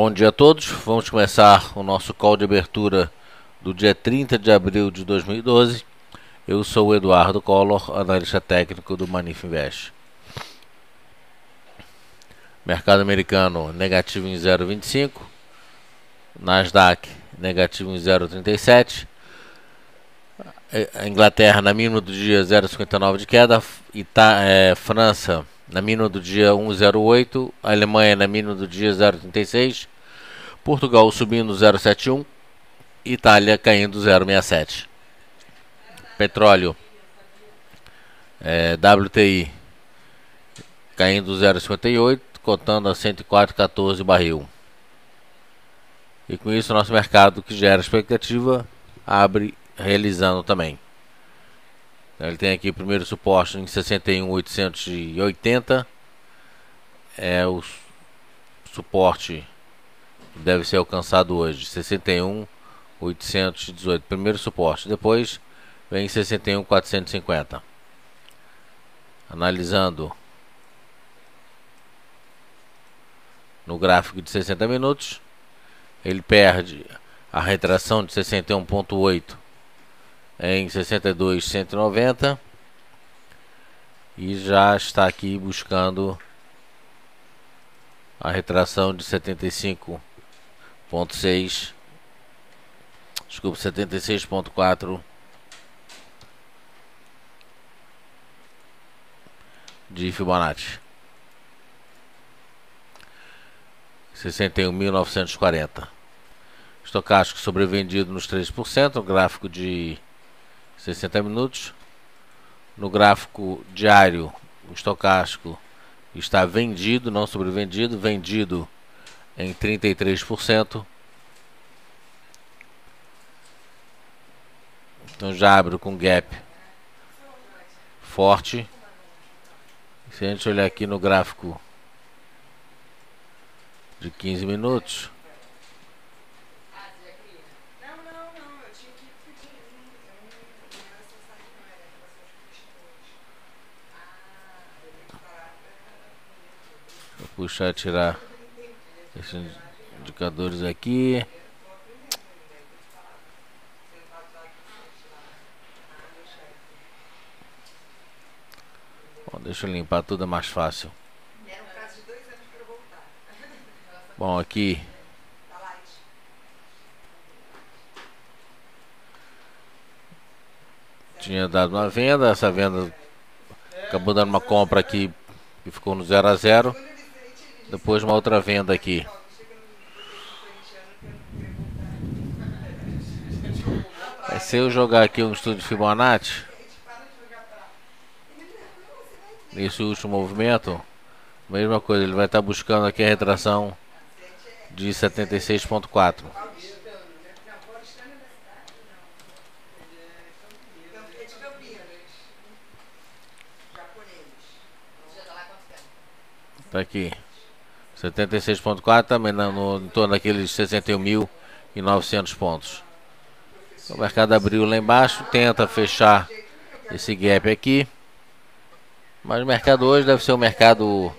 Bom dia a todos, vamos começar o nosso call de abertura do dia 30 de abril de 2012. Eu sou o Eduardo Collor, analista técnico do Manif Invest. Mercado americano negativo em 0,25, Nasdaq negativo em 0,37, a Inglaterra na mínima do dia 0,59 de queda, França na mínima do dia 1,08, a Alemanha na mínima do dia 0,36, Portugal subindo 0,71, Itália caindo 0,67. Petróleo, WTI caindo 0,58, cotando a 104,14 barril. E com isso nosso mercado, que gera expectativa, abre realizando também. Então, ele tem aqui o primeiro suporte em 61.880, é o suporte que deve ser alcançado hoje, 61.818, primeiro suporte. Depois vem 61.450. Analisando no gráfico de 60 minutos, ele perde a retração de 61.8 em 62.190 e já está aqui buscando a retração de 75.6, desculpa, 76.4 de Fibonacci, 61.940. Estocástico sobrevendido nos 3%, no gráfico de 60 minutos. No gráfico diário, o estocástico está vendido, não sobrevendido, vendido em 33%. Então já abre com gap forte. Se a gente olhar aqui no gráfico de 15 minutos, vou puxar, tirar esses indicadores aqui. Bom, deixa eu limpar tudo, é mais fácil. Bom, aqui tinha dado uma venda, essa venda acabou dando uma compra aqui que ficou no 0 a 0. Depois uma outra venda aqui. Se eu jogar aqui um estudo de Fibonacci, nesse último movimento, mesma coisa, ele vai estar buscando aqui a retração de 76.4. Tá aqui 76.4, também em torno daqueles 61.900 pontos. O mercado abriu lá embaixo, tenta fechar esse gap aqui, mas o mercado hoje deve ser um mercado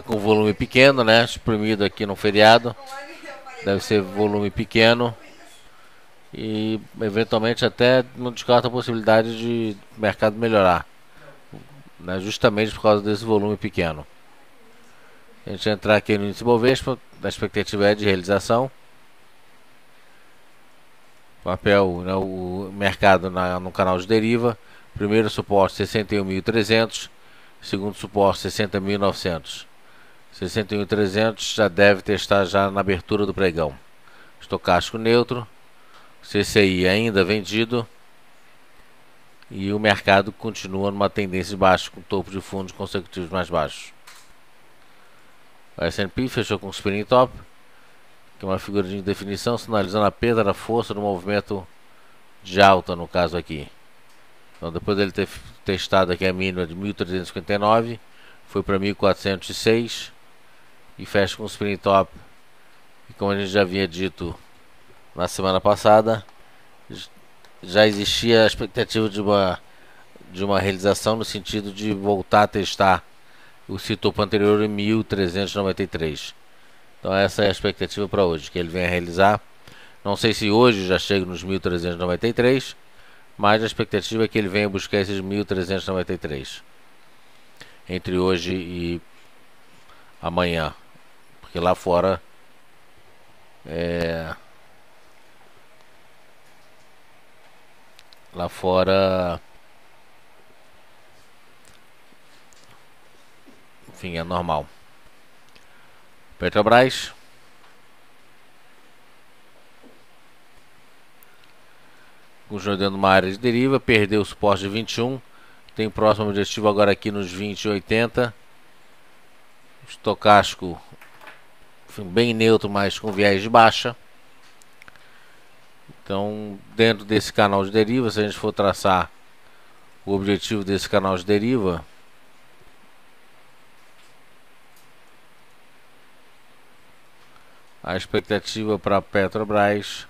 com volume pequeno, né? Exprimido aqui no feriado, deve ser volume pequeno e eventualmente até não descarta a possibilidade de o mercado melhorar, né? Justamente por causa desse volume pequeno. A gente entrar aqui no índice Bovespa, a expectativa é de realização. Papel, né, o mercado no canal de deriva. Primeiro suporte 61.300, segundo suporte 60.900. 61.300 já deve testar já na abertura do pregão. Estocástico neutro, CCI ainda vendido e o mercado continua numa tendência de baixo com topo de fundos consecutivos mais baixos. O S&P fechou com spinning top, que é uma figura de indefinição, sinalizando a perda da força do movimento de alta, no caso aqui. Então, depois dele ter testado aqui a mínima de 1.359, foi para 1.406 e fecha com o spinning top. E como a gente já havia dito na semana passada, já existia a expectativa de uma realização no sentido de voltar a testar o topo anterior em 1.393. Então essa é a expectativa para hoje, que ele venha realizar. Não sei se hoje já chega nos 1.393, mas a expectativa é que ele venha buscar esses 1.393 entre hoje e amanhã, porque lá fora lá fora, enfim, é normal. Petrobras continua dando uma área de deriva, perdeu o suporte de 21, tem o próximo objetivo agora aqui nos 20,80. Estocástico, enfim, bem neutro, mas com viés de baixa. Então, dentro desse canal de deriva, se a gente for traçar o objetivo desse canal de deriva, a expectativa para Petrobras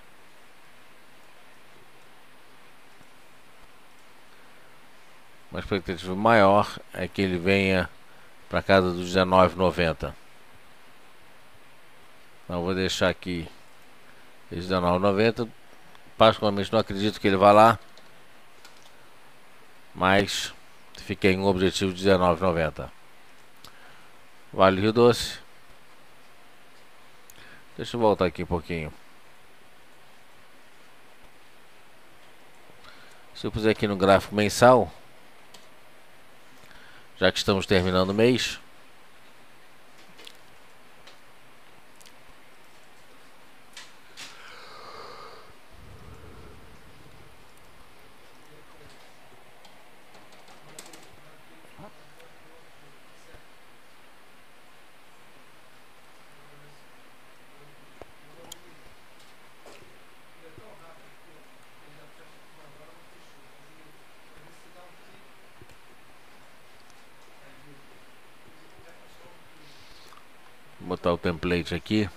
uma expectativa maior é que ele venha para casa dos 19,90. Então vou deixar aqui esse 19,90. Particularmente não acredito que ele vá lá, mas fiquei em um objetivo de 19,90. Vale Rio Doce. Deixa eu voltar aqui um pouquinho. Se eu puser aqui no gráfico mensal, já que estamos terminando o mês, vou botar o template aqui.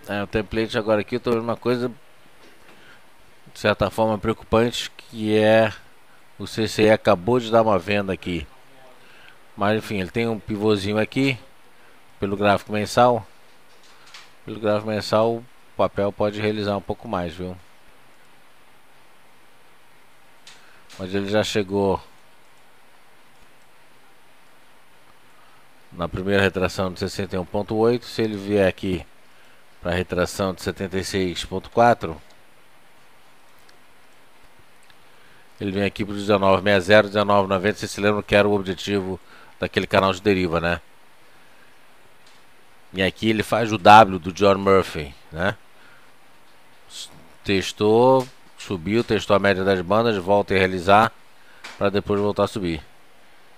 O template agora aqui, eu estou vendo uma coisa de certa forma preocupante, que é o CCE acabou de dar uma venda aqui. Mas enfim, ele tem um pivôzinho aqui pelo gráfico mensal. Pelo gráfico mensal, o papel pode realizar um pouco mais, viu? Mas ele já chegou na primeira retração de 61,8. Se ele vier aqui para a retração de 76,4, ele vem aqui para o 19,60, 19,90. Vocês se lembram que era o objetivo daquele canal de deriva, né? E aqui ele faz o W do John Murphy, né? Testou, subiu, testou a média das bandas, volta a realizar para depois voltar a subir.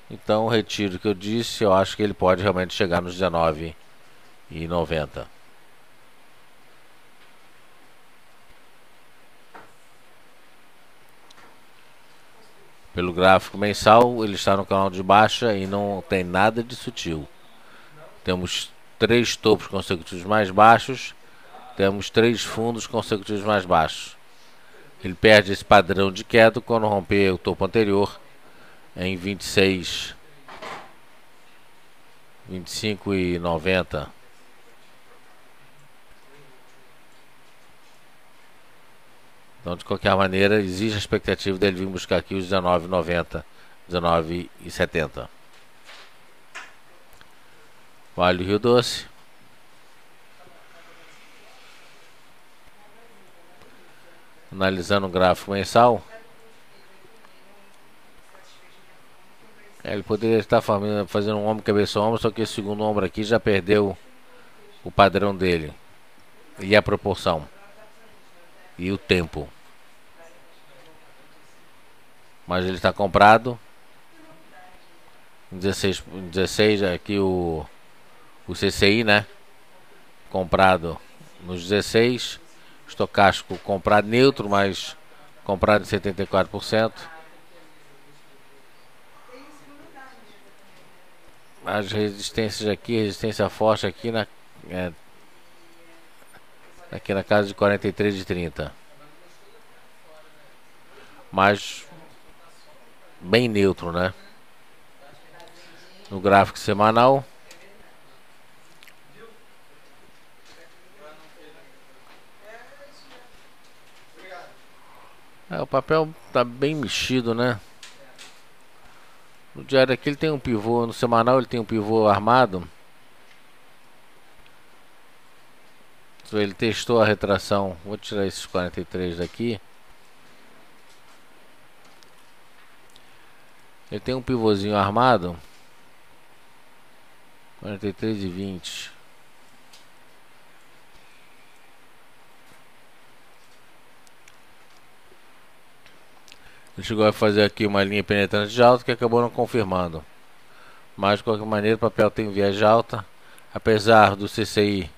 Então, retiro o que eu disse, eu acho que ele pode realmente chegar nos 19,90. Pelo gráfico mensal, ele está no canal de baixa e não tem nada de sutil. Temos 3 topos consecutivos mais baixos, temos 3 fundos consecutivos mais baixos. Ele perde esse padrão de queda quando romper o topo anterior em 26, 25,90. Então, de qualquer maneira, existe a expectativa dele vir buscar aqui os 19,90, 19,70. Vale Rio Doce. Analisando o gráfico mensal, ele poderia estar fazendo um ombro, cabeça, ombro, só que esse segundo ombro aqui já perdeu o padrão dele e a proporção e o tempo. Mas ele está comprado em 16 aqui o CCI, né? Comprado nos 16. Estocástico comprado neutro, mas comprado em 74%. As resistências aqui, resistência forte aqui aqui na casa de 43,30. Mas bem neutro, né? No gráfico semanal, o papel tá bem mexido, né? No diário aqui ele tem um pivô, no semanal ele tem um pivô armado. Ele testou a retração. Vou tirar esses 43 daqui. Ele tem um pivôzinho armado. 43,20. Ele chegou a fazer aqui uma linha penetrante de alta que acabou não confirmando. Mas de qualquer maneira o papel tem viés de alta. Apesar do CCI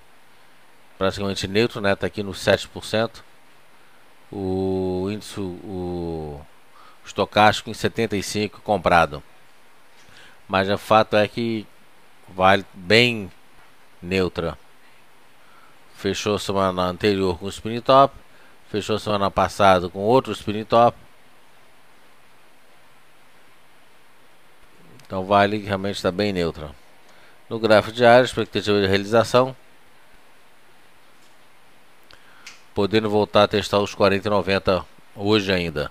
praticamente neutro, né? Tá aqui no 7%. O índice, o estocástico em 75 comprado. Mas o fato é que vale bem neutra. Fechou semana anterior com o spin top. Fechou semana passada com outro spin top. Então vale realmente está bem neutra. No gráfico diário, expectativa de realização. Podendo voltar a testar os 40,90 hoje ainda.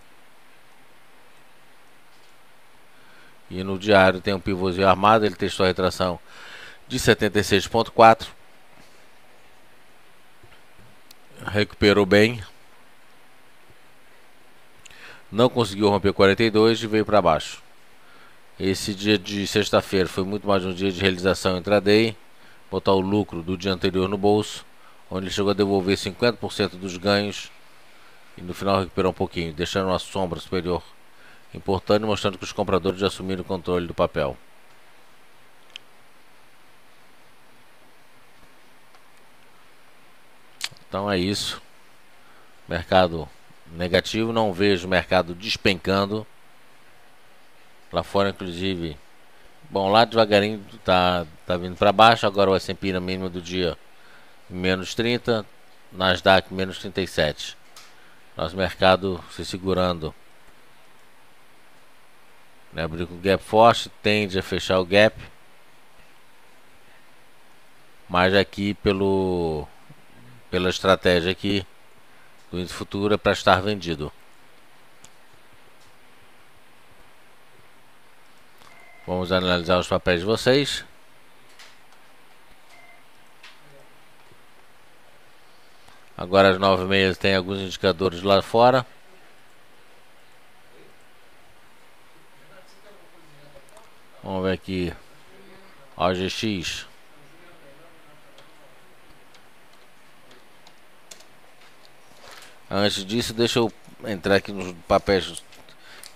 E no diário tem um pivôzinho armado. Ele testou a retração de 76,4. Recuperou bem. Não conseguiu romper 42 e veio para baixo. Esse dia de sexta-feira foi muito mais um dia de realização intraday. Botar o lucro do dia anterior no bolso, onde ele chegou a devolver 50% dos ganhos e no final recuperou um pouquinho, deixando uma sombra superior importante, mostrando que os compradores já assumiram o controle do papel. Então é isso. Mercado negativo, não vejo o mercado despencando. Lá fora, inclusive, bom, lá devagarinho tá vindo para baixo. Agora o S&P na mínima do dia menos 30, Nasdaq menos 37. Nosso mercado se segurando, né? Abriu com gap forte, tende a fechar o gap, mas aqui pela estratégia aqui do índice futuro é para estar vendido. Vamos analisar os papéis de vocês. Agora às 9h30 tem alguns indicadores lá fora. Vamos ver aqui. OGX. Antes disso, deixa eu entrar aqui nos papéis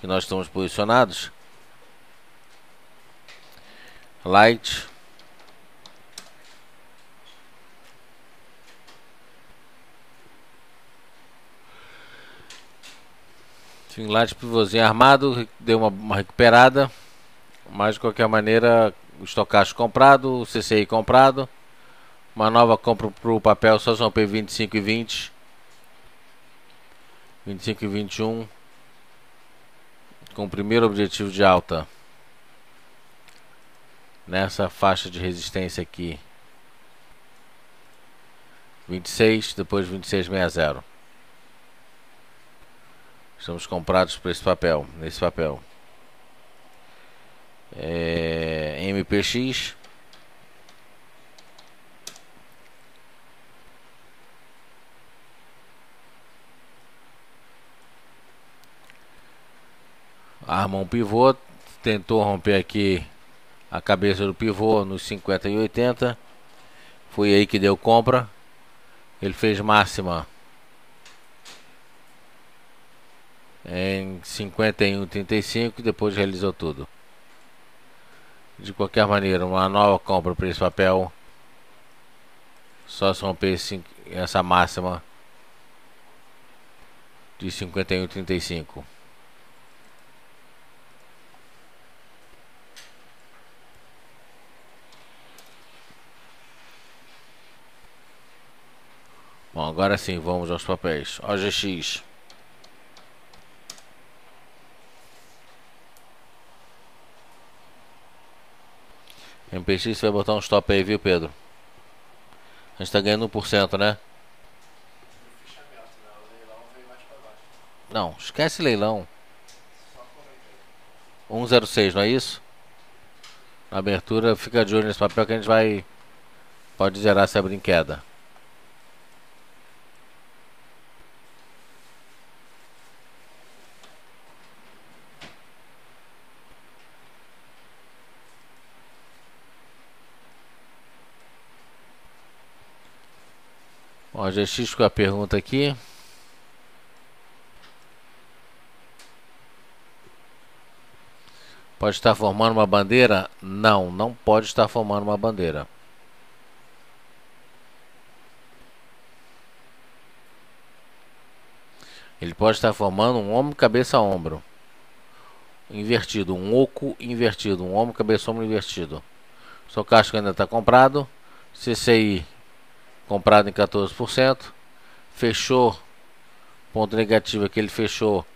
que nós estamos posicionados. Light. Light, pivôzinho armado, deu uma recuperada. Mas de qualquer maneira, o estocástico comprado, o CCI comprado. Uma nova compra para o papel só são P 25 e 20. 25 e 21. Com o primeiro objetivo de alta nessa faixa de resistência aqui, 26, depois 26,60. Estamos comprados para esse papel, nesse papel. MPX. Arma um pivô, tentou romper aqui a cabeça do pivô nos 50 e 80. Foi aí que deu compra. Ele fez máxima em 51,35 e depois realizou tudo. De qualquer maneira, uma nova compra para esse papel. Só se romper essa máxima de 51,35. Bom, agora sim, vamos aos papéis. OGX. MPX, você vai botar um stop aí, viu, Pedro? A gente tá ganhando 1%, né? Não, esquece leilão. 106, não é isso? Na abertura, fica de olho nesse papel que a gente vai... Pode zerar se abrir em queda. Bom, a GX com a pergunta aqui. Pode estar formando uma bandeira? Não, não pode estar formando uma bandeira. Ele pode estar formando um ombro, cabeça, ombro. Invertido, um oco invertido, um ombro, cabeça, ombro invertido. Seu caixa ainda está comprado. CCI comprado em 14%. Fechou. Ponto negativo é que ele fechou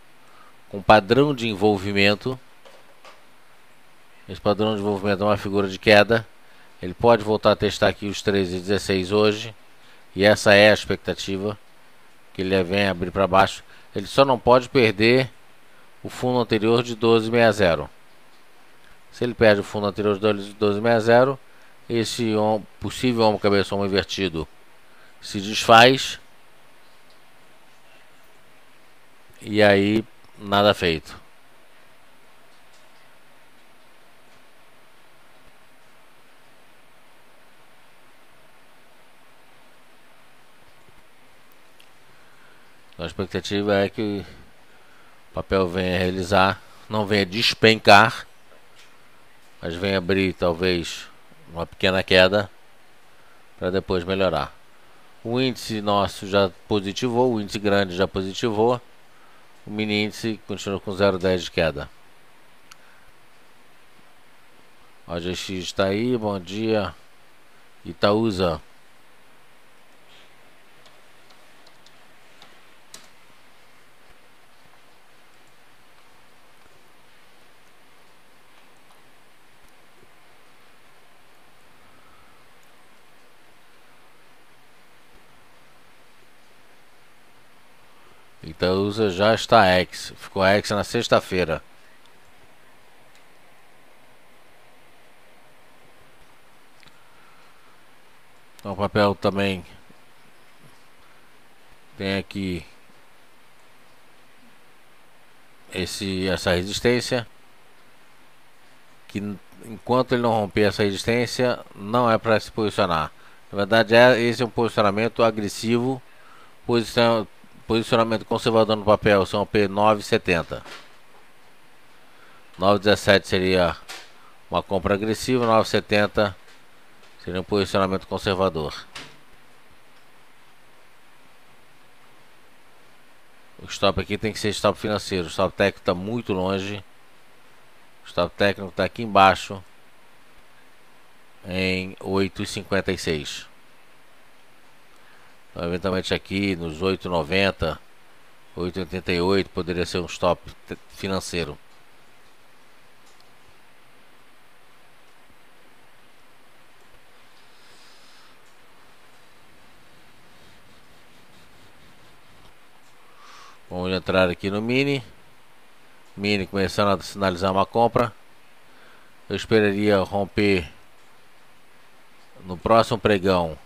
com padrão de envolvimento. Esse padrão de envolvimento é uma figura de queda. Ele pode voltar a testar aqui os 13,16 hoje. E essa é a expectativa. Que ele vem abrir para baixo. Ele só não pode perder o fundo anterior de 12,60. Se ele perde o fundo anterior de 12,60, esse possível ombro cabeça ombro invertido se desfaz. E aí nada feito. A expectativa é que o papel venha realizar, não venha despencar, mas venha abrir talvez uma pequena queda para depois melhorar. O índice nosso já positivou, o índice grande já positivou, o mini índice continua com 0,10 de queda. O OGX está aí, bom dia. Itaúsa. Itaúsa já está X. Ficou X na sexta-feira. Então, o papel também tem aqui essa resistência. Que enquanto ele não romper essa resistência, não é para se posicionar. Na verdade, esse é um posicionamento agressivo. Posicionamento conservador no papel são P 9,70. 9,17 seria uma compra agressiva, 9,70 seria um posicionamento conservador. O stop aqui tem que ser stop financeiro. O stop técnico está muito longe. O stop técnico está aqui embaixo em 8,56. Então, eventualmente aqui nos 8,90, 8,88 poderia ser um stop financeiro. Vamos entrar aqui no mini. Mini começando a sinalizar uma compra. Eu esperaria romper no próximo pregão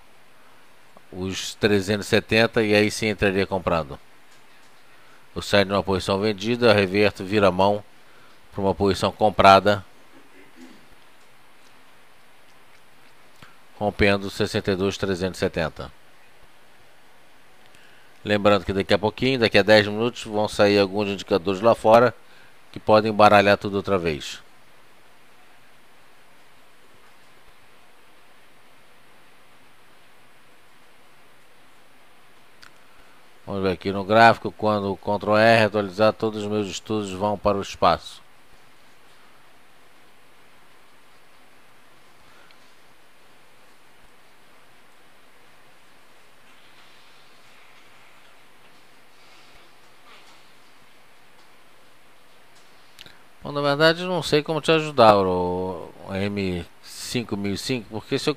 os 370 e aí sim entraria comprando. Eu saio de uma posição vendida, reverto, vira a mão para uma posição comprada, rompendo 62,370. Lembrando que daqui a pouquinho, daqui a 10 minutos, vão sair alguns indicadores lá fora que podem embaralhar tudo outra vez. Vamos ver aqui no gráfico, quando o Ctrl R atualizar, todos os meus estudos vão para o espaço. Bom, na verdade, eu não sei como te ajudar o M5005, porque se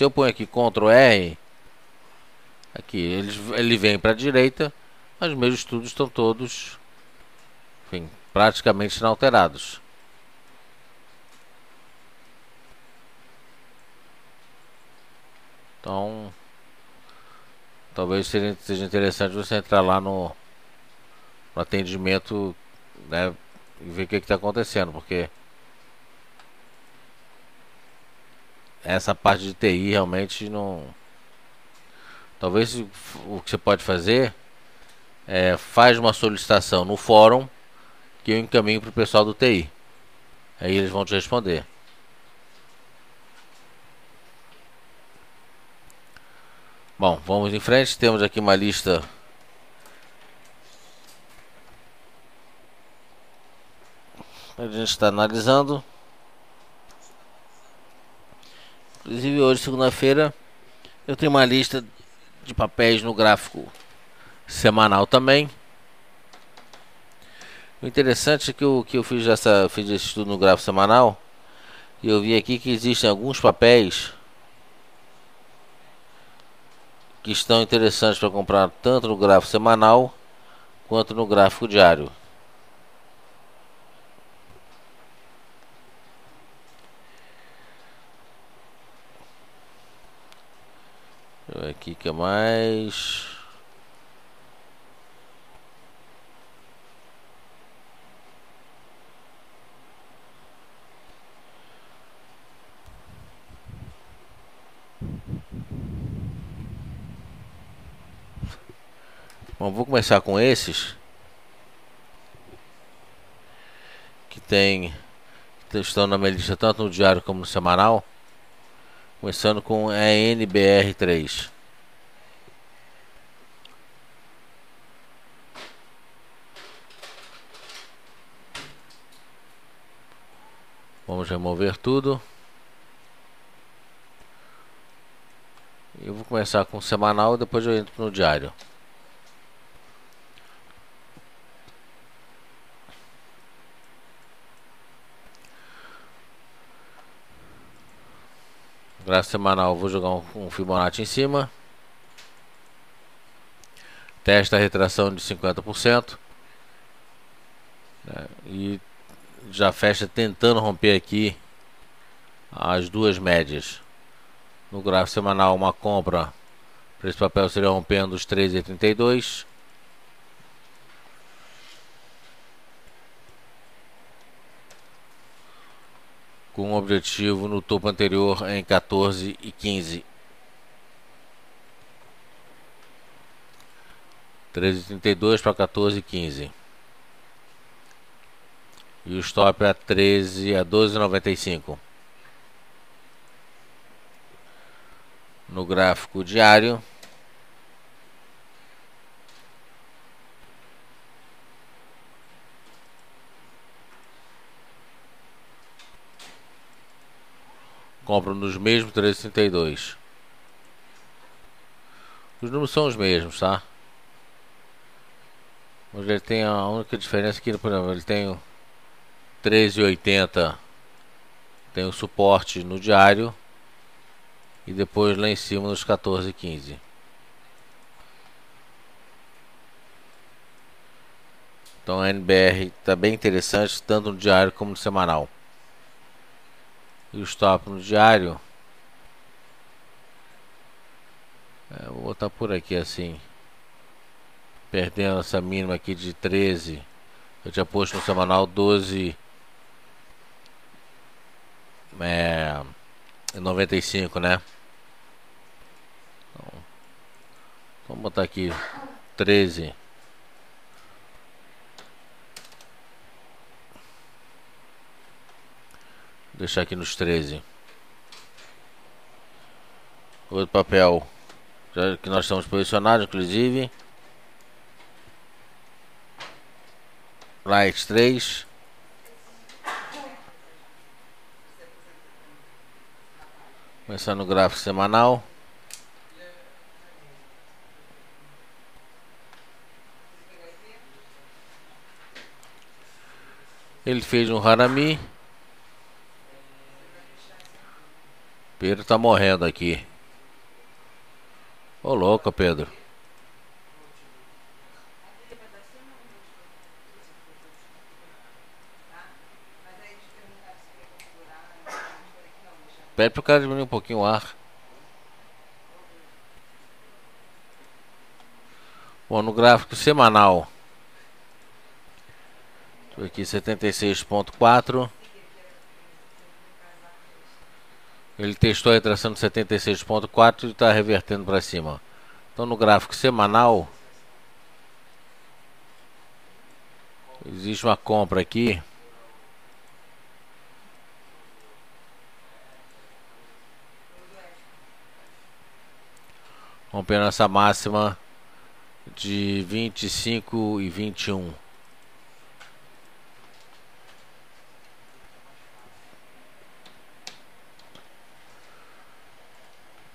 eu ponho aqui Ctrl R, aqui ele vem para a direita, mas meus estudos estão todos, enfim, praticamente inalterados. Então, talvez seja interessante você entrar lá no atendimento, né, e ver o que está acontecendo, porque essa parte de TI realmente não. Talvez o que você pode fazer é faz uma solicitação no fórum que eu encaminho para o pessoal do TI. Aí eles vão te responder. Bom, vamos em frente. Temos aqui uma lista a gente está analisando. Inclusive hoje, segunda-feira, eu tenho uma lista de papéis no gráfico semanal também. O interessante é que eu fiz esse estudo no gráfico semanal e eu vi aqui que existem alguns papéis que estão interessantes para comprar tanto no gráfico semanal quanto no gráfico diário. Deixa eu ver aqui o que mais. Bom, vou começar com esses que estão na minha lista tanto no diário como no semanal. Começando com a NBR3. Vamos remover tudo. Eu vou começar com o semanal e depois eu entro no diário. Gráfico semanal, vou jogar um Fibonacci em cima. Testa a retração de 50%. Né, e já fecha tentando romper aqui as duas médias. No gráfico semanal, uma compra para esse papel seria rompendo os 13,32. Com um objetivo no topo anterior em 14,15. 13,32 para 14,15. E o stop a 12,95. No gráfico diário, compro nos mesmos 13,32. Os números são os mesmos, tá? Mas ele tem a única diferença aqui, por exemplo, ele tem o 13,80, tem o suporte no diário e depois lá em cima nos 14,15. Então a NBR está bem interessante, tanto no diário como no semanal. E o stop no diário, vou botar por aqui assim, perdendo essa mínima aqui de 13. Eu tinha posto no semanal 12,95, né? Então, vamos botar aqui 13. Deixar aqui nos 13. Outro papel já que nós estamos posicionados, inclusive. Light 3. Começando no gráfico semanal. Ele fez um Hanami. Pedro tá morrendo aqui. Ô louco, Pedro. Pede pro cara diminuir um pouquinho o ar. Bom, no gráfico semanal, tô aqui 76.4. Ele testou a retração de 76.4 e está revertendo para cima. Então no gráfico semanal existe uma compra aqui. Rompendo essa máxima de 25 e 21.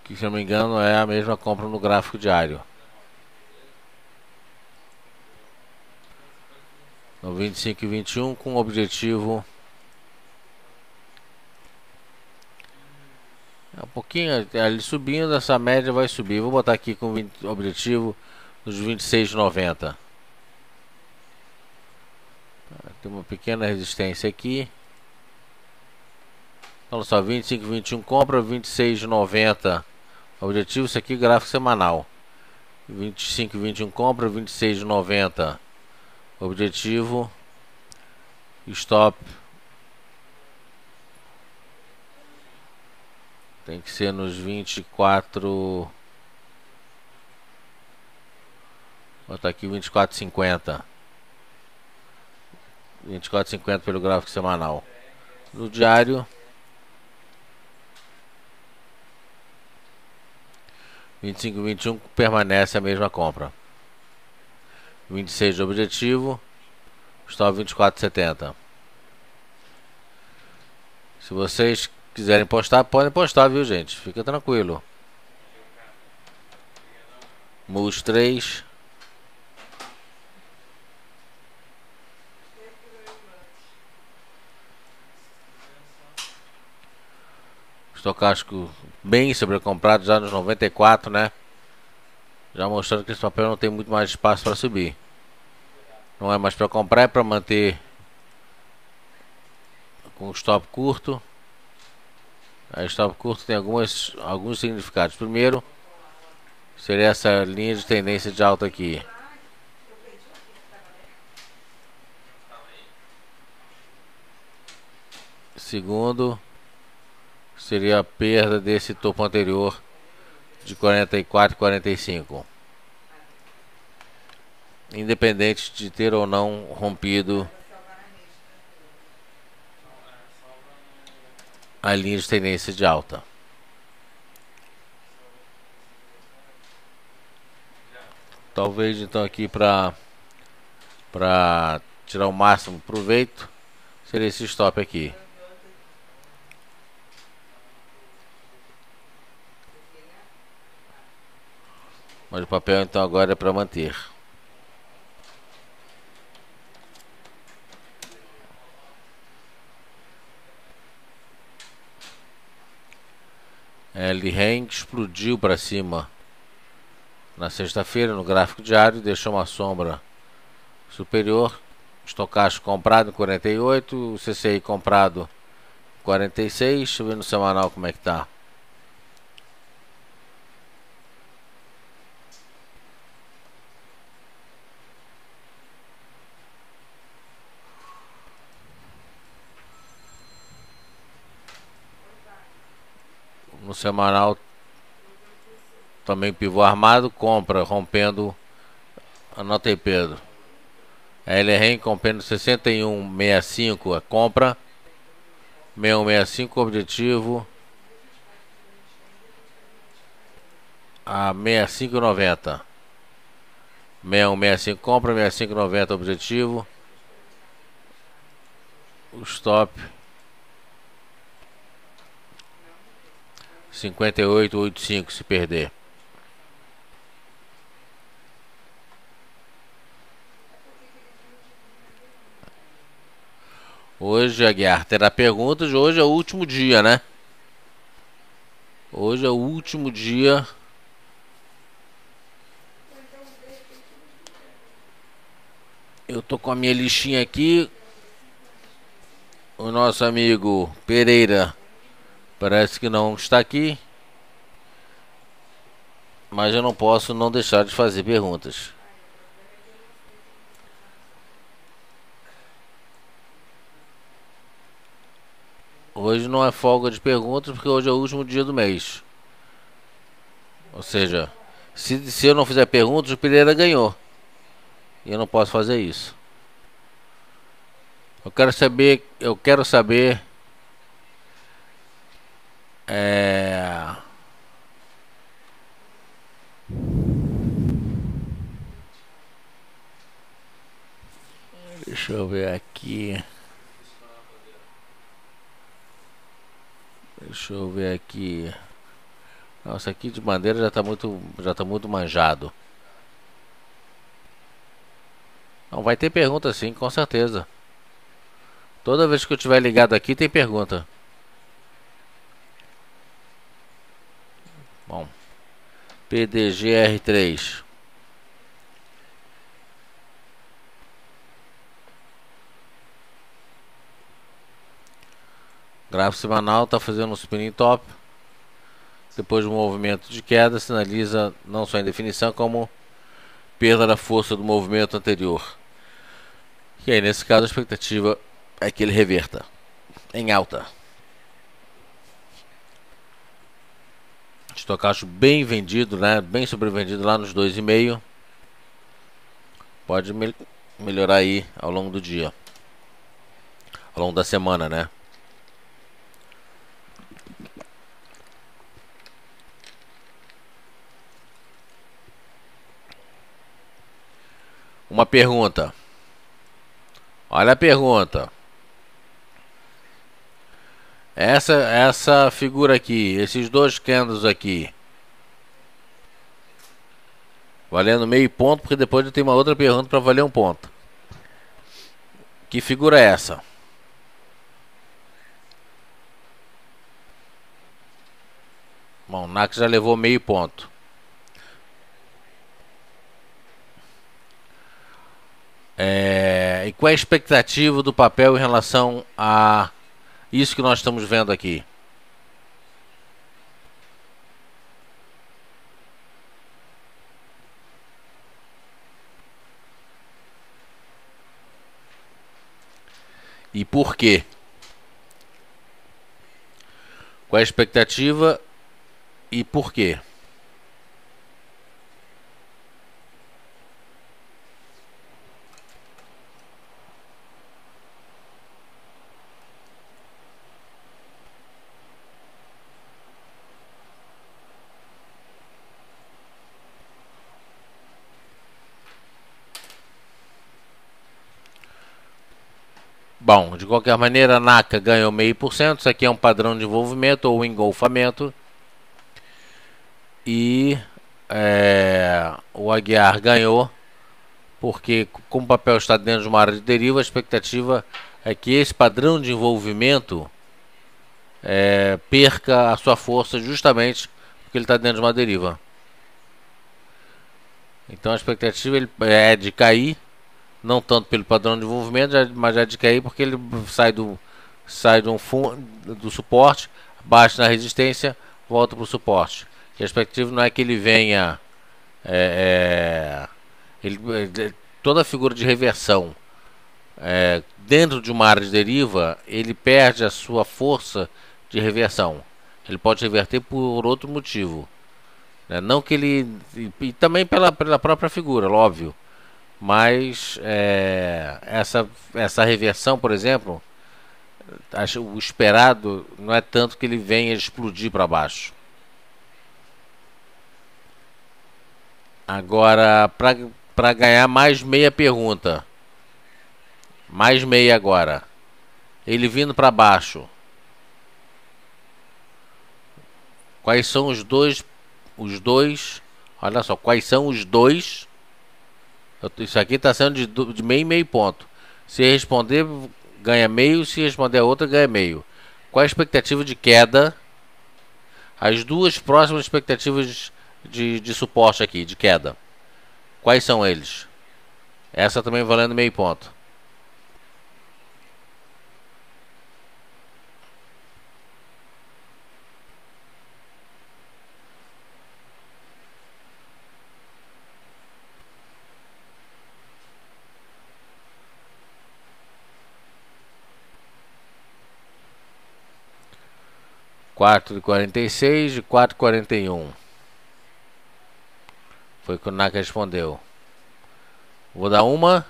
Que, se não me engano, é a mesma compra no gráfico diário. No 25 e 21 com o objetivo um pouquinho ali subindo, essa média vai subir. Vou botar aqui com o objetivo dos 26,90. Tem uma pequena resistência aqui. Olha só, 25 e 21 compra, 26,90 objetivo. Isso aqui gráfico semanal. 25 e 21 compra, 26,90 objetivo. Stop tem que ser nos 24. Vou botar aqui 24,50. 24,50 pelo gráfico semanal. No diário, 25 e 21 permanece a mesma compra. 26 de objetivo. Stop 24,70. Se vocês quiserem postar, podem postar, viu, gente? Fica tranquilo. MUS 3. Estocástico bem sobrecomprado já nos 94, né? Já mostrando que esse papel não tem muito mais espaço para subir. Não é mais para comprar, é para manter com stop curto. A stop curto tem alguns significados. Primeiro, seria essa linha de tendência de alta aqui. Segundo, seria a perda desse topo anterior de 44 e 45. Independente de ter ou não rompido a linha de tendência de alta. Talvez então aqui para tirar o máximo proveito seria esse stop aqui. Mas o papel então agora é para manter. L-Hang explodiu para cima na sexta-feira no gráfico diário, deixou uma sombra superior. Estocástico comprado em 48, o CCI comprado em 46. Deixa eu ver no semanal como é que tá. No semanal também pivô armado, compra, rompendo. Anota aí, Pedro. A LRM rompendo 61,65, a compra. 61,65 objetivo. A 65,90. 61,65 compra, 65,90 objetivo. O stop 58,85 se perder. Hoje, Aguiar, terá perguntas. Hoje é o último dia, né? Hoje é o último dia. Eu tô com a minha listinha aqui. O nosso amigo Pereira parece que não está aqui. Mas eu não posso não deixar de fazer perguntas. Hoje não é folga de perguntas porque hoje é o último dia do mês. Ou seja, se eu não fizer perguntas, o Pereira ganhou. E eu não posso fazer isso. Eu quero saber. Deixa eu ver aqui. Nossa, aqui de madeira já tá muito manjado. Não vai ter pergunta sim, com certeza. Toda vez que eu tiver ligado aqui tem pergunta. Bom. PDGR3. Gráfico semanal está fazendo um spinning top. Depois do movimento de queda, sinaliza não só indefinição, como perda da força do movimento anterior. E aí, nesse caso, a expectativa é que ele reverta em alta. Estocástico bem vendido, né? Bem sobrevendido lá nos 2,5. Pode melhorar aí ao longo do dia. Ao longo da semana, né? Uma pergunta. Olha a pergunta. Essa figura aqui, esses dois candles aqui, valendo meio ponto, porque depois eu tenho uma outra pergunta para valer um ponto. Que figura é essa? Bom, o NAC já levou meio ponto. E qual é a expectativa do papel em relação a isso que nós estamos vendo aqui? E por quê? Qual é a expectativa e por quê? Bom, de qualquer maneira, a NACA ganhou 0,5%. Isso aqui é um padrão de envolvimento ou engolfamento. E o Aguiar ganhou, porque como o papel está dentro de uma área de deriva, a expectativa é que esse padrão de envolvimento perca a sua força justamente porque ele está dentro de uma deriva. Então a expectativa é de cair. Não tanto pelo padrão de envolvimento, mas já de cair porque ele sai do fundo do suporte, baixa na resistência, volta para o suporte. E a expectativa não é que ele venha. Toda a figura de reversão dentro de uma área de deriva, ele perde a sua força de reversão. Ele pode reverter por outro motivo. Né? Não que ele. E também pela própria figura, óbvio. Mas essa reversão, por exemplo, o esperado não é tanto que ele venha explodir para baixo. Agora, para ganhar mais meia pergunta, mais meia agora, ele vindo para baixo, quais são os dois, olha só, quais são os dois. Isso aqui está sendo de meio ponto. Se responder, ganha meio, se responder a outra, ganha meio. Qual a expectativa de queda? As duas próximas expectativas de suporte aqui, de queda. Quais são eles? Essa também valendo meio ponto. Quatro e 46 e 4,41. Foi o que o Naka respondeu. Vou dar uma,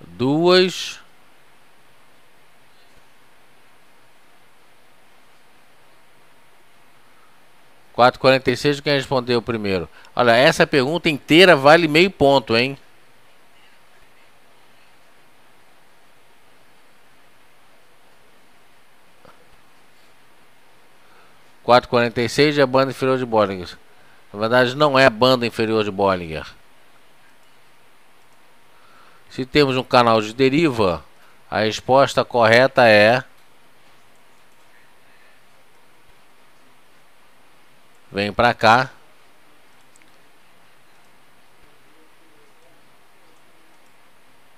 duas, quatro, 46. Quem respondeu primeiro? Olha, essa pergunta inteira vale meio ponto, hein? Quatro 46 é a banda inferior de Bollinger. Na verdade, não é a banda inferior de Bollinger. Se temos um canal de deriva, a resposta correta é... Vem pra cá.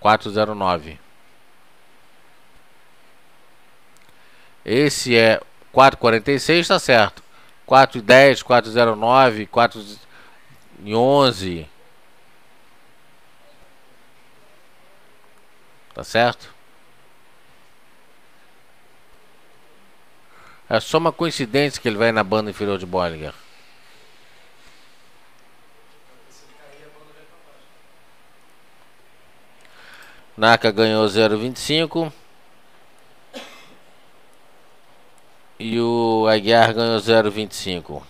(409). Esse é 4,46, está certo. 4,10, 4,09, 4,11. Tá certo? É só uma coincidência que ele vai na banda inferior de Bollinger. Naka ganhou 0,25. E o Aguiar ganhou 0,25.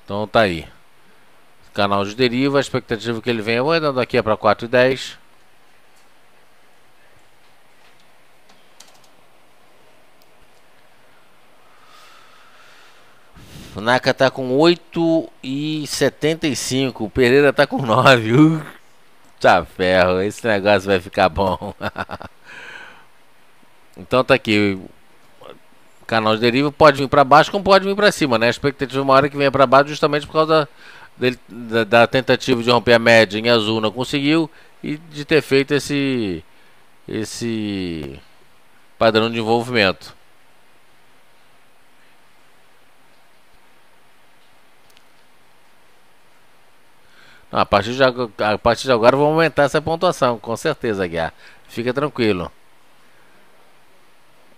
Então tá aí. Canal de deriva, a expectativa que ele venha. Eu vou dando aqui para 4,10. O Naka tá com 8,75. O Pereira tá com 9. Tá ferro, esse negócio vai ficar bom. Então tá aqui. O canal de deriva pode vir para baixo como pode vir para cima, né? A expectativa é uma hora que venha para baixo justamente por causa da tentativa de romper a média em azul, não conseguiu, e de ter feito esse padrão de envolvimento. Não, a partir de agora vamos aumentar essa pontuação, com certeza, Guiar. Fica tranquilo.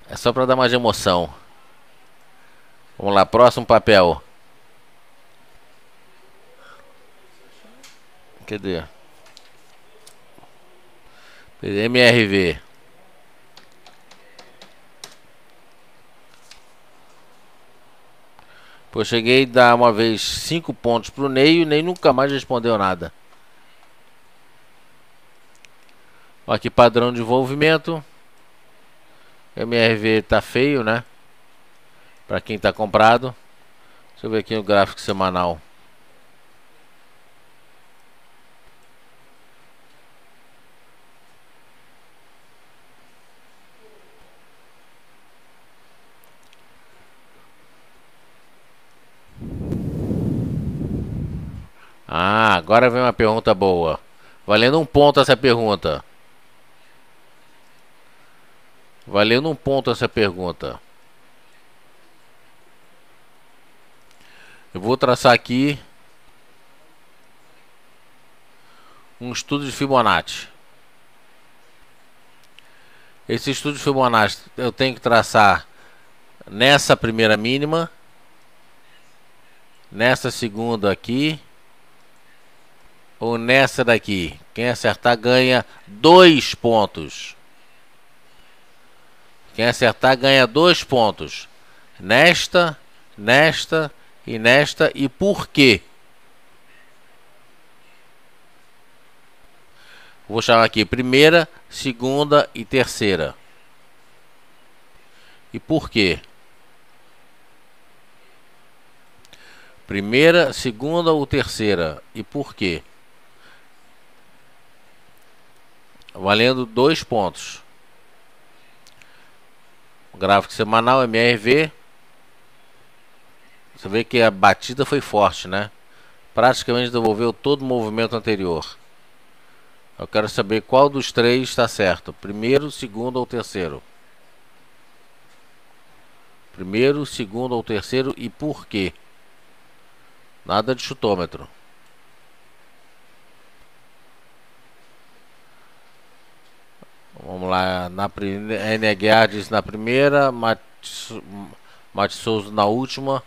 É só para dar mais emoção. Vamos lá, próximo papel. Cadê? MRV. Pô, cheguei a dar uma vez 5 pontos pro Ney e o Ney nunca mais respondeu nada. Ó, aqui padrão de envolvimento. MRV tá feio, né? Pra quem tá comprado. Deixa eu ver aqui no gráfico semanal. Ah, agora vem uma pergunta boa. Valendo um ponto essa pergunta. Valendo um ponto essa pergunta. Eu vou traçar aqui um estudo de Fibonacci. Esse estudo de Fibonacci eu tenho que traçar nessa primeira mínima, nessa segunda aqui, ou nessa daqui. Quem acertar ganha 2 pontos. Quem acertar ganha 2 pontos. Nesta, nesta e nesta. E por quê? Vou chamar aqui primeira, segunda e terceira. E por quê? Primeira, segunda ou terceira? E por quê? valendo 2 pontos. O gráfico semanal MRV. Você vê que a batida foi forte, né? Praticamente devolveu todo o movimento anterior. Eu quero saber qual dos três está certo. Primeiro, segundo ou terceiro? Primeiro, segundo ou terceiro e por quê? Nada de chutômetro. Vamos lá. NGA diz na primeira, Mate Souza na última.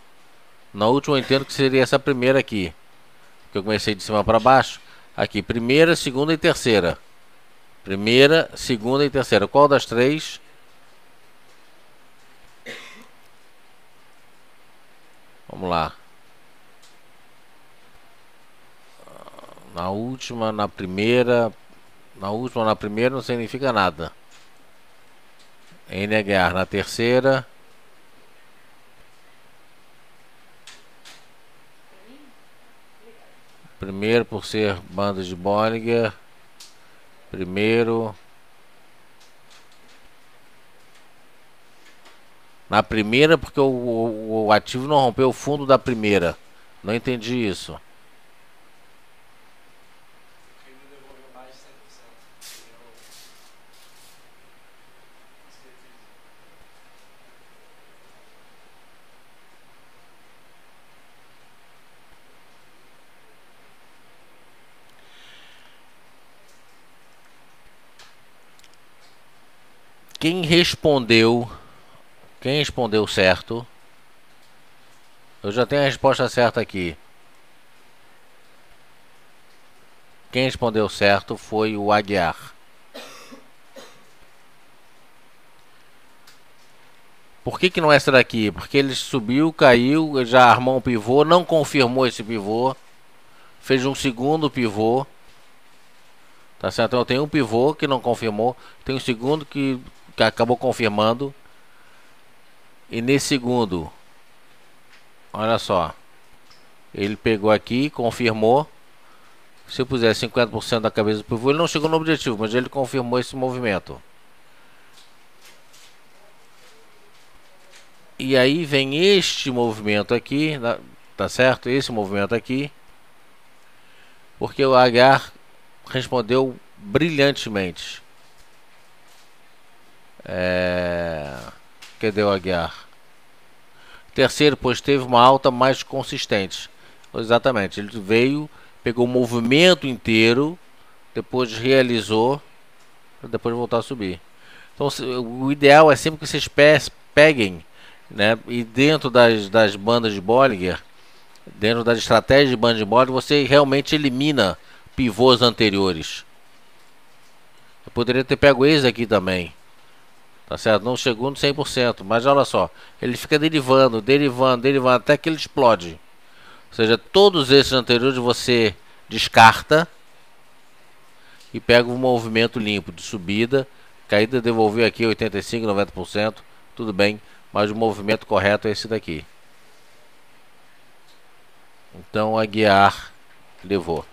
Na última eu entendo que seria essa primeira aqui. Que eu comecei de cima para baixo. Aqui, primeira, segunda e terceira. Primeira, segunda e terceira. Qual das três? Vamos lá. Na última, na primeira. Na última, na primeira não significa nada. NGA na terceira. Primeiro por ser banda de Bollinger. Primeiro. Na primeira porque o ativo não rompeu o fundo da primeira. Não entendi isso. Quem respondeu certo? Eu já tenho a resposta certa aqui. Quem respondeu certo foi o Aguiar. Por que não é essa daqui? Porque ele subiu, caiu, já armou um pivô, não confirmou esse pivô, fez um segundo pivô. Tá certo? Então eu tenho um pivô que não confirmou, tem um segundo que acabou confirmando. E nesse segundo, olha só, ele pegou aqui, confirmou. Se eu puser 50% da cabeça do pivô, ele não chegou no objetivo, mas ele confirmou esse movimento. E aí vem este movimento aqui, tá certo? Esse movimento aqui, porque o Aguiar respondeu brilhantemente. Cadê o Aguiar? Terceiro, pois teve uma alta mais consistente. Exatamente, ele veio, pegou o movimento inteiro, depois realizou, para depois voltar a subir. Então o ideal é sempre que vocês peguem, né, e dentro das bandas de Bollinger, dentro das estratégias de banda de Bollinger, você realmente elimina pivôs anteriores. Eu poderia ter pego esse aqui também. Tá certo? Não chegou no 100%, mas olha só, ele fica derivando, até que ele explode. Ou seja, todos esses anteriores você descarta e pega um movimento limpo de subida. Caída devolveu aqui 85%, 90%, tudo bem, mas o movimento correto é esse daqui. Então Aguiar levou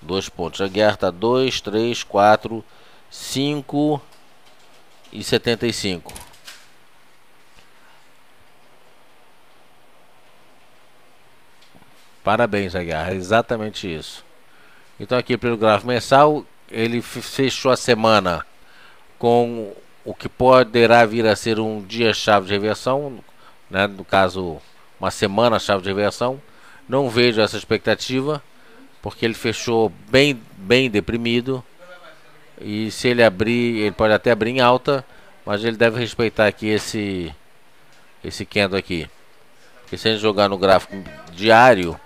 2 pontos. Aguiar está 2, 3, 4, 5 e 75. Parabéns, Aguiar, é exatamente isso. Então aqui pelo gráfico mensal, ele fechou a semana com o que poderá vir a ser um dia-chave de reversão, né? No caso, uma semana-chave de reversão. Não vejo essa expectativa, porque ele fechou bem deprimido. E se ele abrir, ele pode até abrir em alta, mas ele deve respeitar aqui esse candle aqui. Porque se a gente jogar no gráfico diário,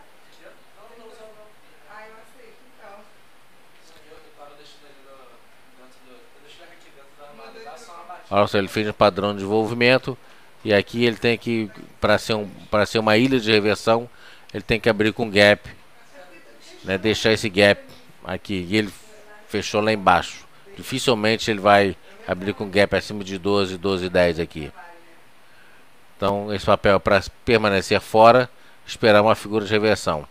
olha só, ele fez um padrão de desenvolvimento. E aqui ele tem que, para ser uma ilha de reversão, ele tem que abrir com gap, né, deixar esse gap aqui. E ele fechou lá embaixo. Dificilmente ele vai abrir com gap acima de 12, 12,10 aqui. Então esse papel é para permanecer fora, esperar uma figura de reversão.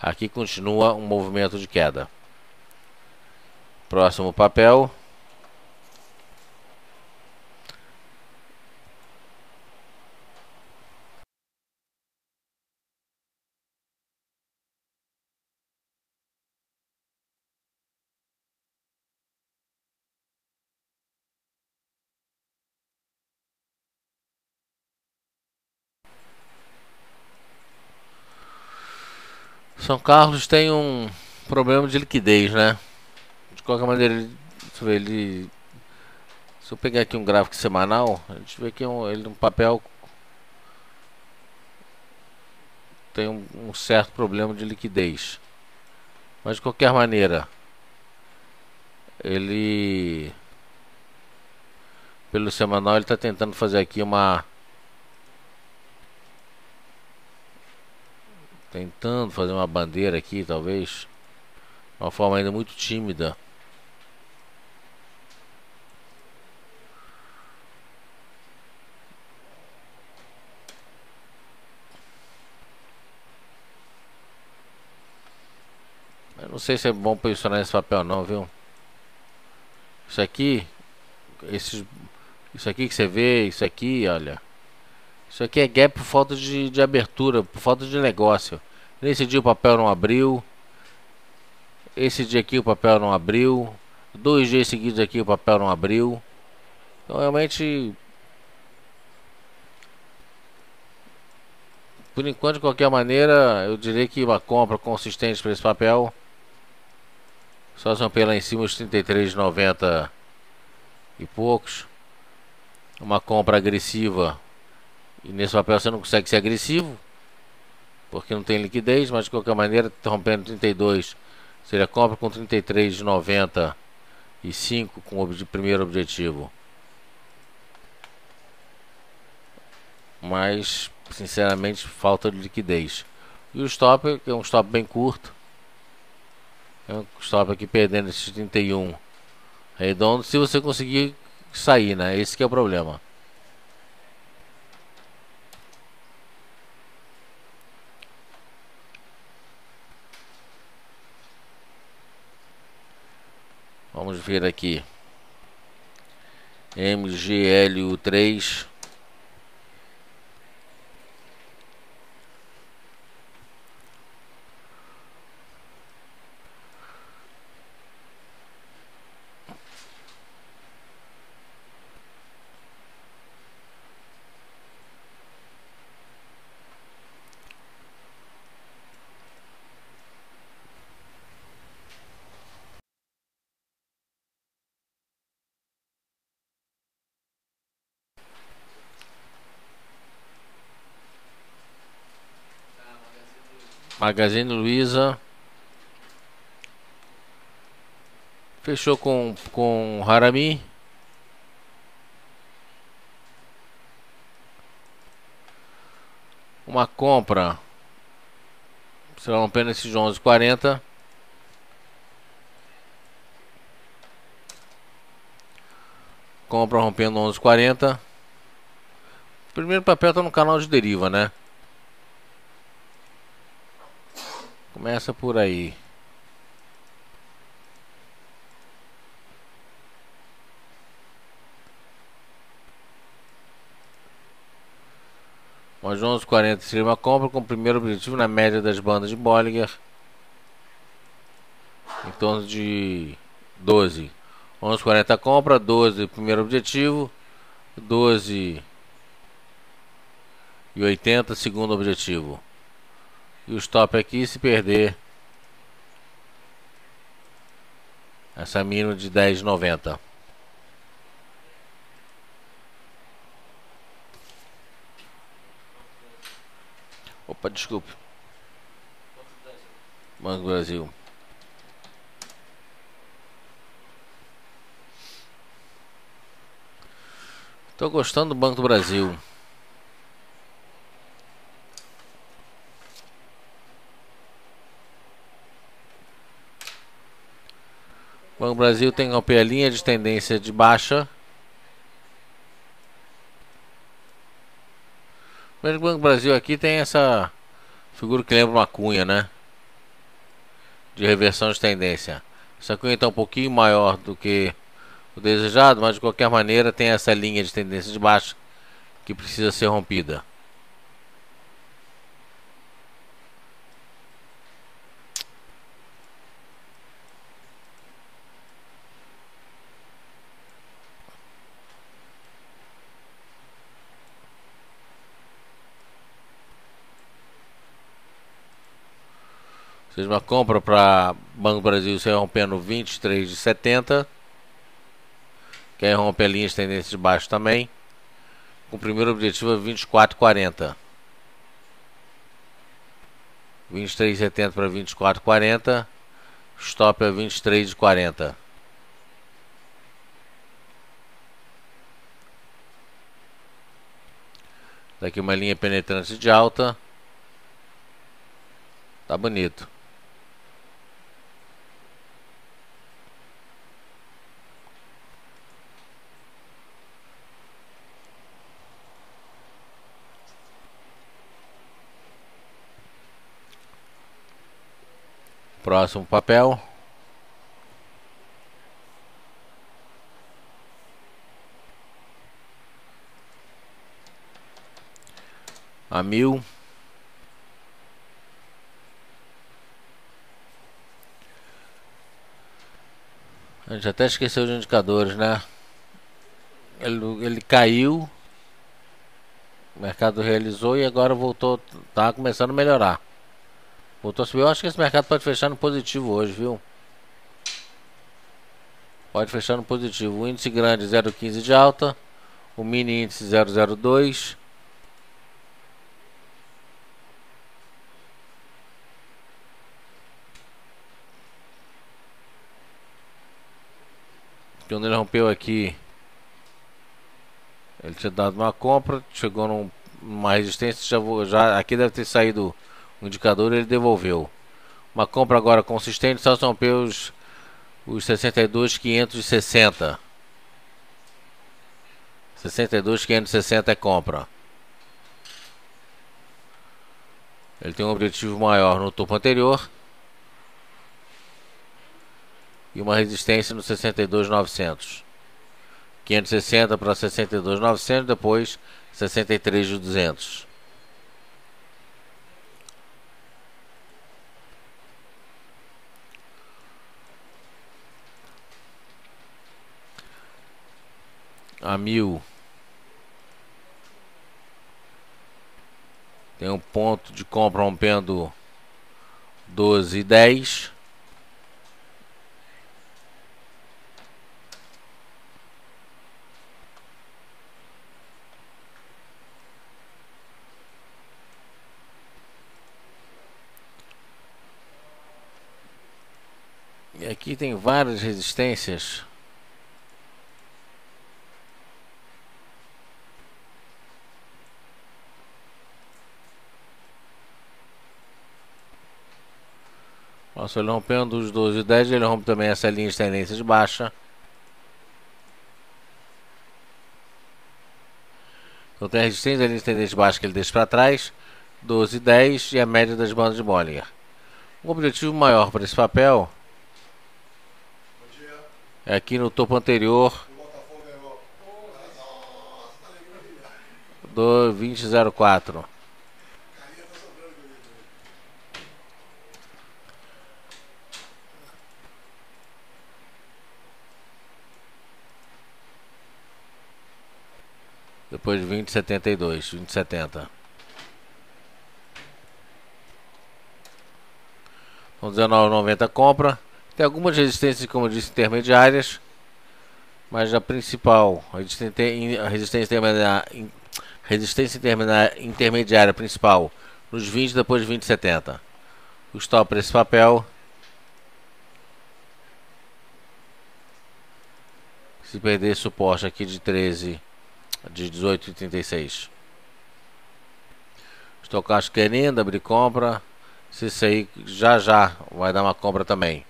Aqui continua um movimento de queda. Próximo papel. São Carlos tem um problema de liquidez, né? De qualquer maneira, deixa eu ver, se eu pegar aqui um gráfico semanal, a gente vê que ele um papel tem um certo problema de liquidez. Mas de qualquer maneira, ele pelo semanal ele está tentando fazer aqui tentando fazer uma bandeira aqui, talvez, uma forma ainda muito tímida. Eu não sei se é bom posicionar esse papel não, viu? Isso aqui, isso aqui que você vê, isso aqui, olha. Isso aqui é gap por falta de abertura, por falta de negócio. Nesse dia o papel não abriu. Esse dia aqui o papel não abriu. 2 dias seguidos aqui o papel não abriu. Então realmente, por enquanto, de qualquer maneira, eu diria que uma compra consistente para esse papel só se romper lá em cima os 33,90 e poucos. Uma compra agressiva, e nesse papel você não consegue ser agressivo porque não tem liquidez, mas de qualquer maneira, rompendo 32 seria compra com 33,95 com o primeiro objetivo. Mas sinceramente falta de liquidez. E o stop, que é um stop bem curto, é um stop aqui perdendo esses 31 redondo, se você conseguir sair, né? Esse que é o problema. Vamos ver aqui. MGLU3. Magazine Luiza fechou com Harami. Uma compra, será rompendo esses 11,40. Compra rompendo 11,40. O primeiro papel está no canal de deriva, né? Começa por aí. Mas 11,40 seria uma compra com o primeiro objetivo na média das bandas de Bollinger em torno de 12. 11,40 compra, 12 primeiro objetivo, 12,80 segundo objetivo. E o stop aqui, se perder essa mínima de 10,90. Opa, desculpe. Banco do Brasil. Tô gostando do Banco do Brasil. O Banco do Brasil tem uma linha de tendência de baixa. Mas o Banco do Brasil aqui tem essa figura que lembra uma cunha, né? De reversão de tendência. Essa cunha está um pouquinho maior do que o desejado, mas de qualquer maneira tem essa linha de tendência de baixa que precisa ser rompida. Ou seja, uma compra para Banco do Brasil se rompendo 23,70. Quer romper a linha de tendência de baixo também. Com o primeiro objetivo é 24,40. 23,70 para 24,40. Stop é 23,40. Daqui uma linha penetrante de alta. Tá bonito. Próximo papel. A 1000. A gente até esqueceu de indicadores, né? Ele caiu. O mercado realizou e agora voltou. Tá começando a melhorar. Voltou a subir. Eu acho que esse mercado pode fechar no positivo hoje, viu? Pode fechar no positivo. O índice grande 0,15 de alta. O mini índice 0,02. Quando ele rompeu aqui, ele tinha dado uma compra, chegou numa resistência, já aqui deve ter saído o indicador, ele devolveu. Uma compra agora consistente, só rompeu os 62.560. 62.560 é compra. Ele tem um objetivo maior no topo anterior e uma resistência no 62.900. 560 para 62.900, depois 63.200. A 1000 tem um ponto de compra rompendo 12,10. E aqui tem várias resistências. Nossa, ele rompendo os 12,10, ele rompe também essa linha de tendência de baixa. Então tem a resistência da linha de tendência de baixa que ele deixa para trás, 12,10 e a média das bandas de Bollinger. Um objetivo maior para esse papel é aqui no topo anterior do 20,04. Depois de 20,72, 20,70. Com 19,90 compra. Tem algumas resistências, como eu disse, intermediárias. Mas a principal, a resistência intermediária principal nos 20, depois de 20,70. O stop para esse papel, se perder suporte aqui de 18,36. Estocástico querendo abrir compra. Se sair já vai dar uma compra também.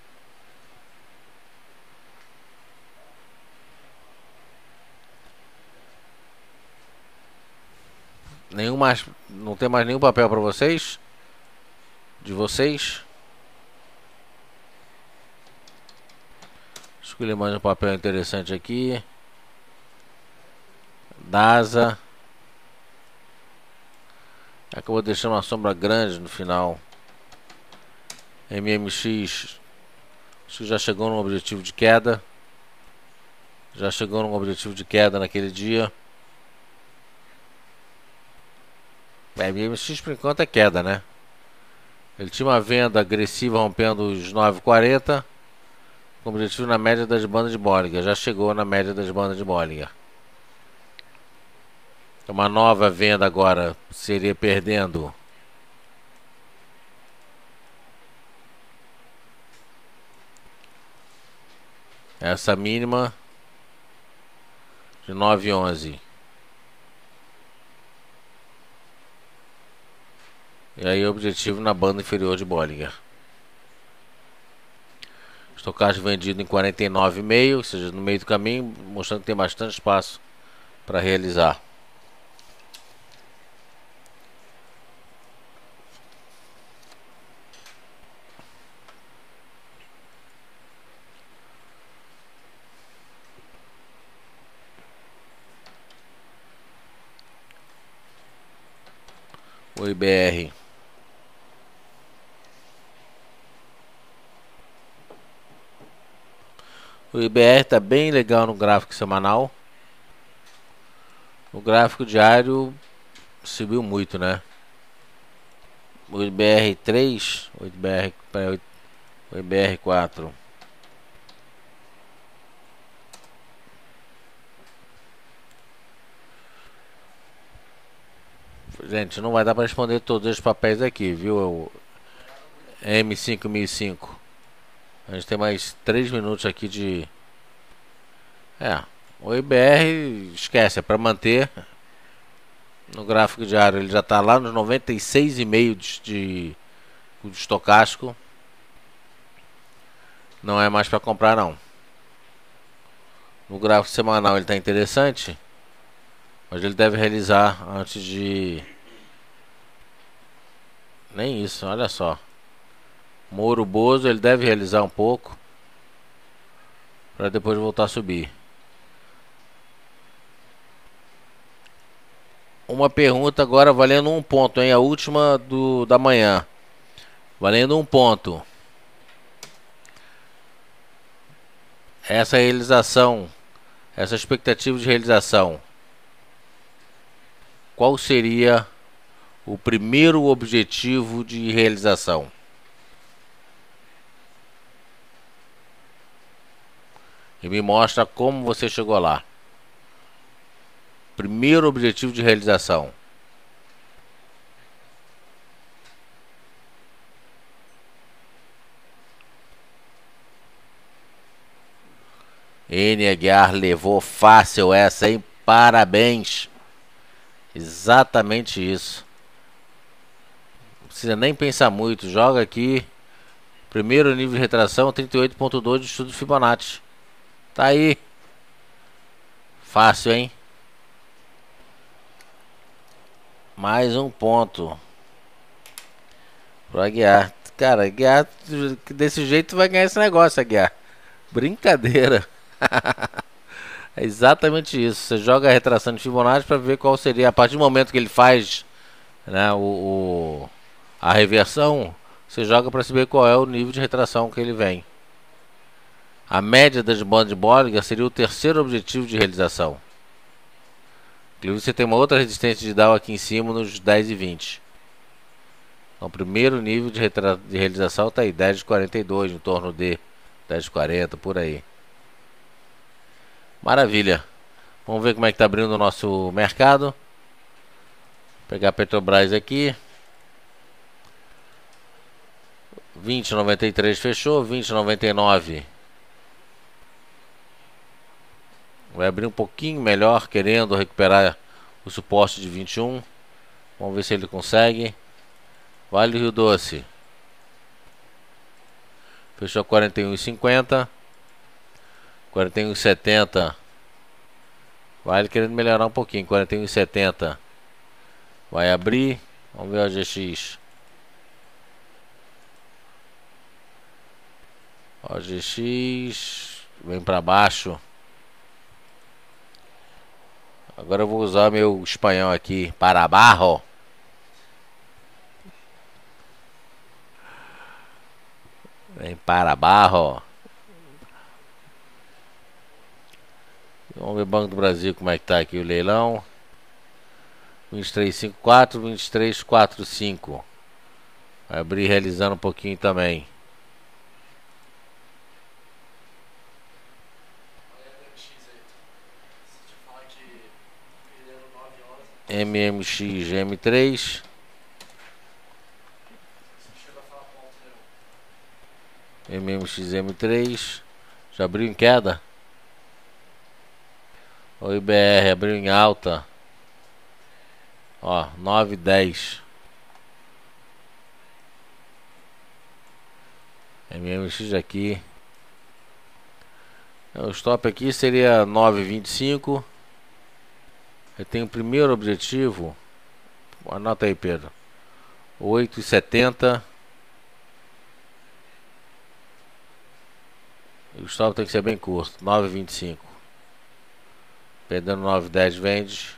Não tem mais nenhum papel para vocês? De vocês? Escolher mais um papel interessante aqui. DASA. Acabou deixando uma sombra grande no final. MMX. Acho que já chegou no objetivo de queda. Já chegou no objetivo de queda naquele dia. MMX por enquanto é queda, né? Ele tinha uma venda agressiva rompendo os 9,40. Com objetivo na média das bandas de Bollinger. Já chegou na média das bandas de Bollinger. Uma nova venda agora seria perdendo essa mínima de 9,11. E aí objetivo na banda inferior de Bollinger. Estocástico vendido em 49,5, ou seja, no meio do caminho, mostrando que tem bastante espaço para realizar. O IBR. O IBR está bem legal no gráfico semanal. O gráfico diário subiu muito, né? O IBR3, o IBR4. Gente, não vai dar para responder todos os papéis aqui, viu? O M5005. A gente tem mais 3 minutos aqui de... o IBR, esquece, é para manter. No gráfico diário ele já está lá nos 96,5 de estocástico. Não é mais para comprar não. No gráfico semanal ele está interessante, mas ele deve realizar antes de... Nem isso, olha só. Moro Bozo ele deve realizar um pouco para depois voltar a subir. Uma pergunta agora valendo 1 ponto, hein? A última da manhã. Valendo 1 ponto. Essa realização, essa expectativa de realização, qual seria o primeiro objetivo de realização? E me mostra como você chegou lá. Primeiro objetivo de realização. N. Aguiar levou fácil essa, hein? Parabéns. Exatamente isso. Não precisa nem pensar muito. Joga aqui. Primeiro nível de retração, 38,2 de estudo Fibonacci. Tá aí. Fácil, hein? Mais 1 ponto pro Aguiar. Cara, Aguiar, desse jeito vai ganhar esse negócio, Aguiar. Brincadeira. É exatamente isso. Você joga a retração de Fibonacci para ver qual seria. A partir do momento que ele faz, né, a reversão, você joga para saber qual é o nível de retração que ele vem. A média das bandas de Bollinger seria o terceiro objetivo de realização. Inclusive você tem uma outra resistência de Dow aqui em cima nos 10,20. Então o primeiro nível de realização está aí, 10,42, em torno de 10,40, por aí. Maravilha. Vamos ver como é que está abrindo o nosso mercado. Vou pegar a Petrobras aqui. 20,93 fechou, 20,99 vai abrir um pouquinho melhor, querendo recuperar o suporte de 21. Vamos ver se ele consegue. Vale do Rio Doce fechou 41,50, 41,70. Vale querendo melhorar um pouquinho, 41,70 vai abrir. Vamos ver o GX. OGX vem para baixo. Agora eu vou usar meu espanhol aqui. Para abaixo. Vem para abaixo. Vamos ver o Banco do Brasil como é que tá aqui o leilão. 23,54, 23,45. Vai abrir realizando um pouquinho também. MMX M3. MMX M3. Já abriu em queda? O IBR abriu em alta. Ó, 9,10. MMX aqui. O stop aqui seria 9,25. Eu tenho o primeiro objetivo. Anota aí, Pedro. 8,70. E o stop tem que ser bem curto. 9,25. Perdendo 9,10 vende.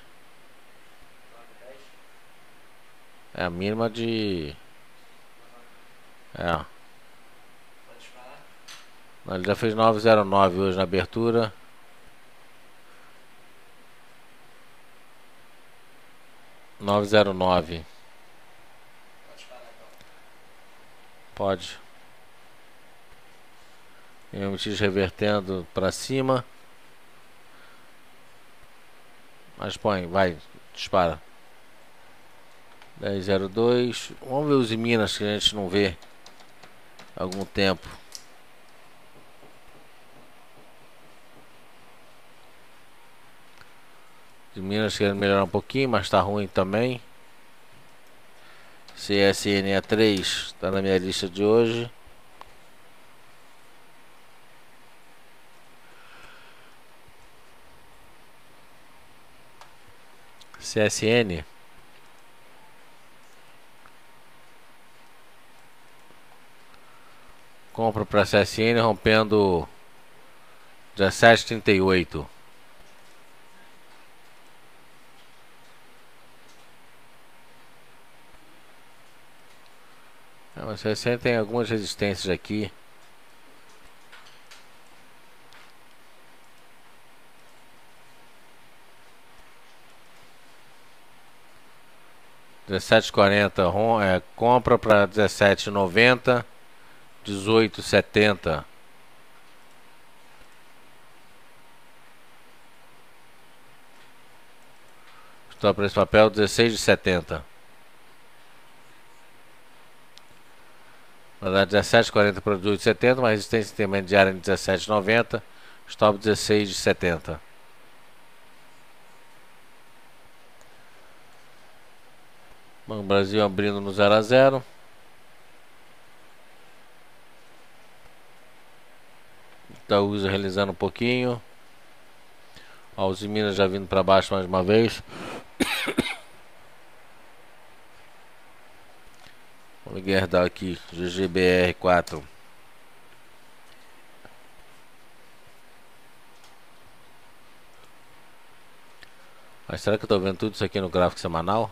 É a mínima de... É. Ele já fez 9,09 hoje na abertura. Nove zero nove. Pode. MX revertendo para cima. Mas põe, vai, dispara. 10,02. Vamos ver os em Minas que a gente não vê há algum tempo. De Minas querendo melhorar um pouquinho, mas tá ruim também. CSN A3 está na minha lista de hoje. CSN. Compra para CSN rompendo 17,38. Mas CSN tem algumas resistências aqui. R$17,40 compra para R$17,90. 18,70. Estou para esse papel 16,70. Vai dar 17,40 para 18,70. Uma resistência intermediária em 17,90. Stop 16,70. Banco Brasil abrindo no 0 a 0. Itaúsa realizando um pouquinho. Ó, os Minas já vindo para baixo mais uma vez. Vamos guardar aqui GGBR4. Mas será que eu tô vendo tudo isso aqui no gráfico semanal?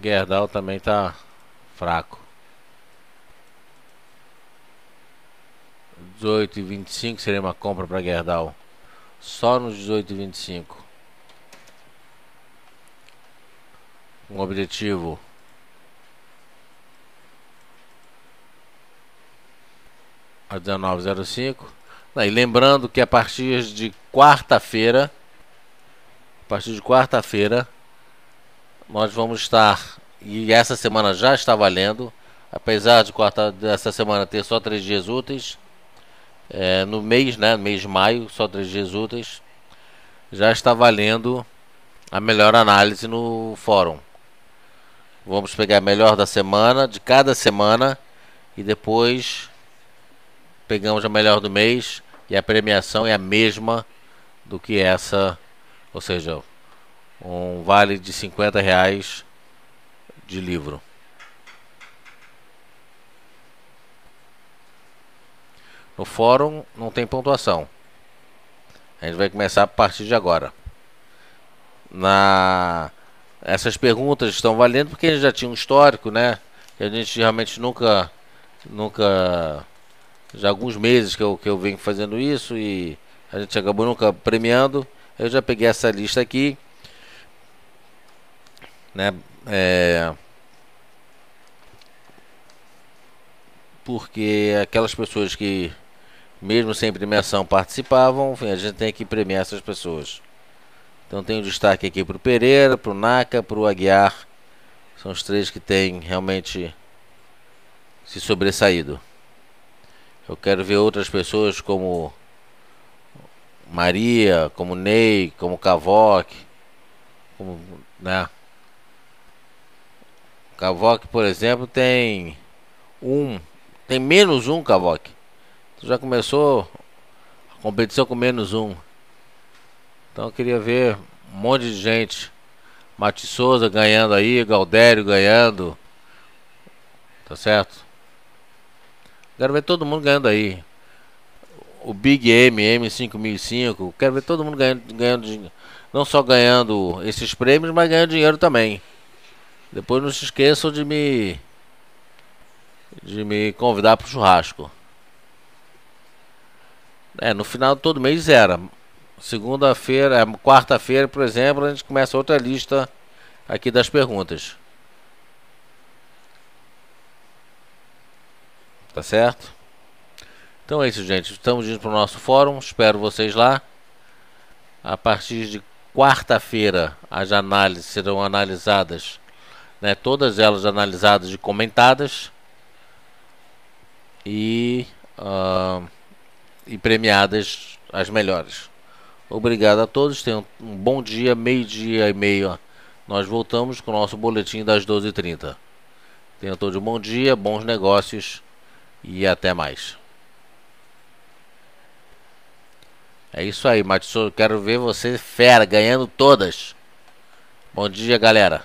Gerdau também tá fraco. 18,25 seria uma compra para Gerdau. Só nos 18,25. Um objetivo. A 19,05. E lembrando que a partir de quarta-feira, nós vamos estar, e essa semana já está valendo, apesar de dessa semana ter só 3 dias úteis, no mês, né, mês de maio, só 3 dias úteis, já está valendo a melhor análise no fórum. Vamos pegar a melhor da semana, de cada semana, e depois pegamos a melhor do mês, e a premiação é a mesma do que essa, ou seja, um vale de R$ 50 de livro. No fórum não tem pontuação. A gente vai começar a partir de agora. Essas perguntas estão valendo porque a gente já tinha um histórico, né? E a gente realmente nunca, já há alguns meses que eu venho fazendo isso e a gente acabou nunca premiando. Eu já peguei essa lista aqui, né? Porque aquelas pessoas que mesmo sem premiação participavam, enfim, a gente tem que premiar essas pessoas. Então tem um destaque aqui para o Pereira, para o Naka, para o Aguiar. São os 3 que têm realmente se sobressaído. Eu quero ver outras pessoas como Maria, como Ney, como Cavoc, como, né? Cavoc, por exemplo, tem menos 1, Cavoc. Tu já começou a competição com menos 1. Então eu queria ver um monte de gente. Mati Souza ganhando aí, Galdério ganhando. Tá certo? Quero ver todo mundo ganhando aí. O Big M5005. Quero ver todo mundo ganhando, não só ganhando esses prêmios, mas ganhando dinheiro também. Depois não se esqueçam de me convidar para o churrasco. No final de todo mês zera. Segunda-feira, quarta-feira, por exemplo, a gente começa outra lista aqui das perguntas. Tá certo? Então é isso, gente. Estamos indo para o nosso fórum. Espero vocês lá. A partir de quarta-feira, as análises serão analisadas, né? Todas elas analisadas e comentadas. E premiadas as melhores. Obrigado a todos, tenham um bom dia, meio-dia e meia. Nós voltamos com o nosso boletim das 12h30. Tenham todos um bom dia, bons negócios e até mais. É isso aí, Matheus. Quero ver você fera, ganhando todas. Bom dia, galera.